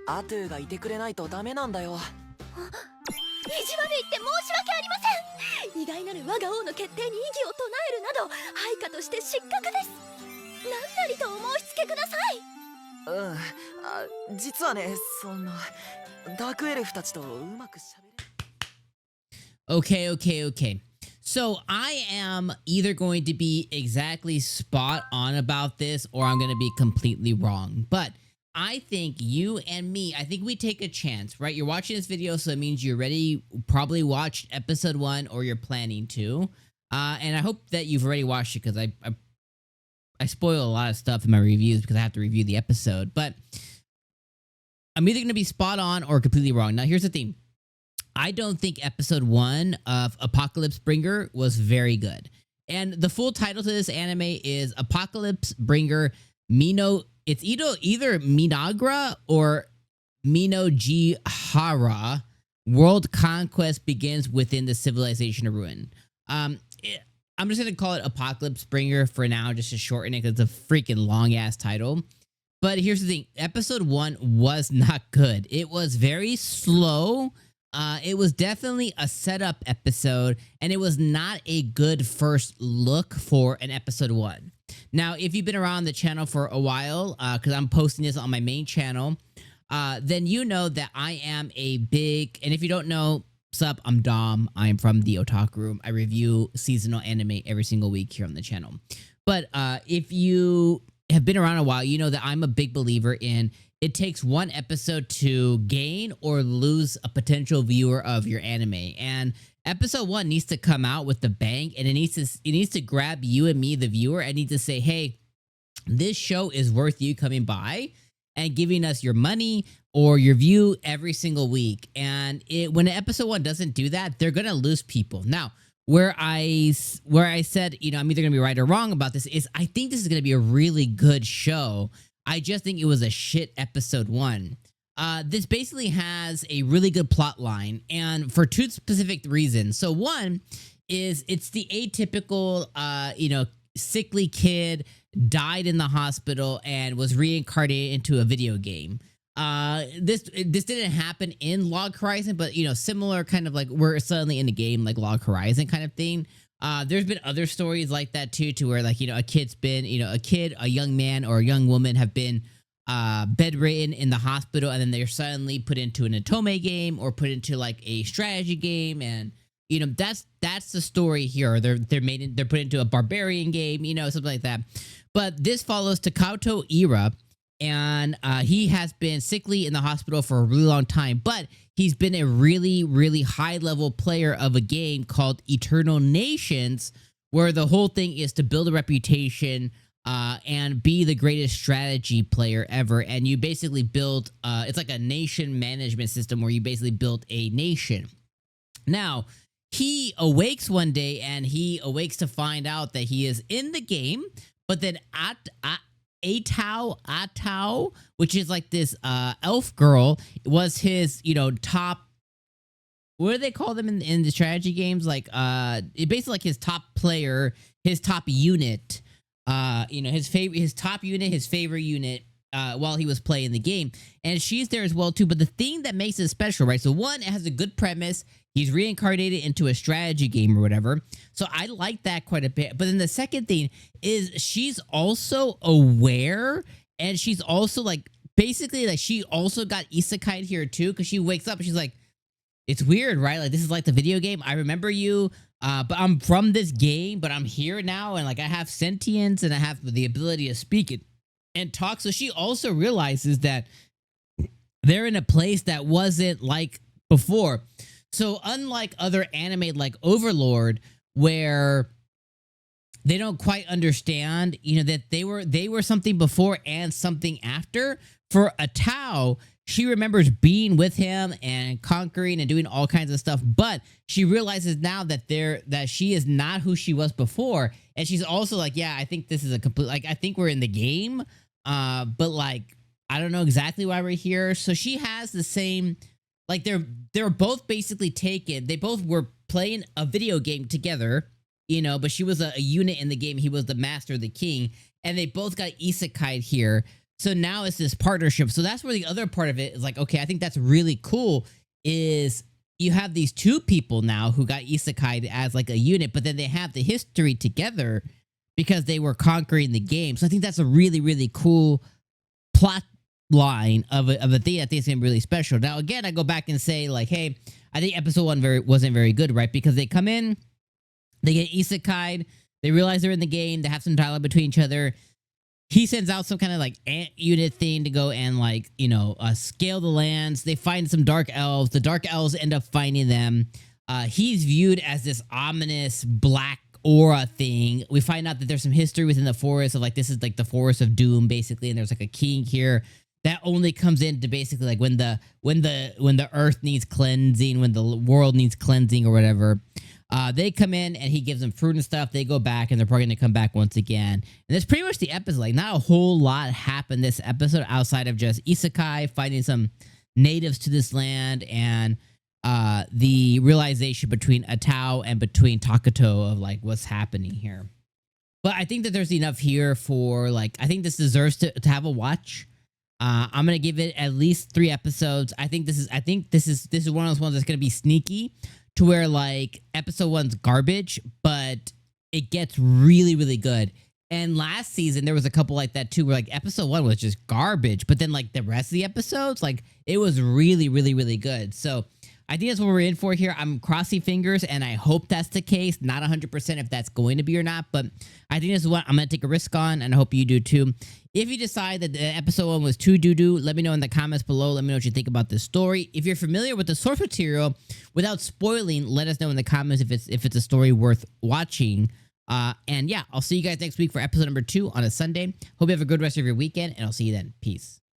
アトゥがいてくれないとダメなんだよ。意地悪言って申し訳ありません。偉大なる我が王の決定に異議を唱えるなど配下として失格です。何なりとお申し付けください。実はね、ダークエルフたちとうまくしゃべれ。Okay. So I am either going to be exactly spot on about this or I'm going to be completely wrong. But I think you and me, I think we take a chance, right? You're watching this video, so it means you already probably watched episode 1 or you're planning to. And I hope that you've already watched it because I spoil a lot of stuff in my reviews because I have to review the episode. But I'm either going to be spot on or completely wrong. Now, here's the thing. I don't think episode 1 of Apocalypse Bringer was very good. And the full title to this anime is Apocalypse Bringer Mynoghra. It's either Mynoghra or 𝐒𝐻𝐴. World conquest begins within the civilization of ruin. I'm just going to call it Apocalypse Bringer for now, just to shorten it because it's a freaking long-ass title. But here's the thing. Episode 1 was not good. It was very slow. It was definitely a setup episode, and it was not a good first look for an episode 1. Now, if you've been around the channel for a while, because I'm posting this on my main channel, then you know that I am a big, and if you don't know, sup, I'm Dom. I'm from the Otaku Room. I review seasonal anime every single week here on the channel. But if you have been around a while, you know that I'm a big believer in it takes one episode to gain or lose a potential viewer of your anime. And episode 1 needs to come out with the bang, and it needs to grab you and me, the viewer, and need to say, hey, this show is worth you coming by and giving us your money or your view every single week. And when episode 1 doesn't do that, they're gonna lose people. Now, where I said, you know, I'm either gonna be right or wrong about this is I think this is gonna be a really good show. I just think it was a shit episode 1. This basically has a really good plot line, and for 2 specific reasons. So one is it's the atypical, sickly kid died in the hospital and was reincarnated into a video game. This didn't happen in Log Horizon, but similar kind of like we're suddenly in the game like Log Horizon kind of thing. There's been other stories like that too, to where like, a kid's been, a young man or a young woman have been bedridden in the hospital, and then they're suddenly put into an Otome game or put into like a strategy game, and that's the story here. They're put into a barbarian game, something like that. But this follows Takato Ira, and he has been sickly in the hospital for a really long time, but he's been a really, really high-level player of a game called Eternal Nations, where the whole thing is to build a reputation and be the greatest strategy player ever. And you basically build, it's like a nation management system where you basically build a nation. Now, he awakes one day, and he awakes to find out that he is in the game, but then 𝐜𝐴Tow, which is like this elf girl, was his, top. What do they call them in the strategy games? Like, it basically like his top player, his top unit. His top unit, his favorite unit. While he was playing the game, and she's there as well too. But the thing that makes it special, right? So one, it has a good premise. He's reincarnated into a strategy game or whatever. So I like that quite a bit. But then the second thing is she's also aware, and she's also like basically like she also got isekai'd here too, because she wakes up and she's like, it's weird, right? Like, this is like the video game. I remember you, but I'm from this game, but I'm here now, and like I have sentience and I have the ability to speak it and talk. So she also realizes that they're in a place that wasn't like before. So unlike other anime like Overlord, where they don't quite understand, that they were something before and something after, for 𝐼, she remembers being with him and conquering and doing all kinds of stuff, but she realizes now that she is not who she was before. And she's also like, yeah, I think this is a complete, like, I think we're in the game, but like, I don't know exactly why we're here. So she has the same, like, they're both basically taken. They both were playing a video game together, but she was a unit in the game. He was the master, the king, and they both got isekai'd here. So now it's this partnership. So that's where the other part of it is like, okay, I think that's really cool is you have these two people now who got isekai'd as like a unit, but then they have the history together because they were conquering the game. So I think that's a really, really cool plot line of a thing that I think is really special. Now, again, I go back and say like, hey, I think episode 1 wasn't very good, right? Because they come in, they get isekai'd, they realize they're in the game, they have some dialogue between each other. He sends out some kind of like ant unit thing to go and like, you know, scale the lands. They find some dark elves. The dark elves end up finding them. He's viewed as this ominous black aura thing. We find out that there's some history within the forest of like, this is like the forest of doom basically. And there's like a king here that only comes into basically like when the earth needs cleansing, when the world needs cleansing or whatever. They come in and he gives them fruit and stuff. They go back and they're probably going to come back once again. And that's pretty much the episode. Like, not a whole lot happened this episode outside of just isekai finding some natives to this land and the realization between Atao and between Takuto of like what's happening here. But I think that there's enough here for like, I think this deserves to have a watch. I'm gonna give it at least 3 episodes. I think this is one of those ones that's gonna be sneaky to where like episode 1's garbage, but it gets really, really good. And last season there was a couple like that too, where like episode 1 was just garbage, but then like the rest of the episodes, like it was really, really, really good. So I think that's what we're in for here. I'm crossing fingers and I hope that's the case. Not 100% if that's going to be or not, but I think this is what I'm going to take a risk on, and I hope you do too. If you decide that the episode 1 was too doo-doo, let me know in the comments below. Let me know what you think about this story. If you're familiar with the source material, without spoiling, let us know in the comments if it's a story worth watching. And yeah, I'll see you guys next week for episode number 2 on a Sunday. Hope you have a good rest of your weekend, and I'll see you then. Peace.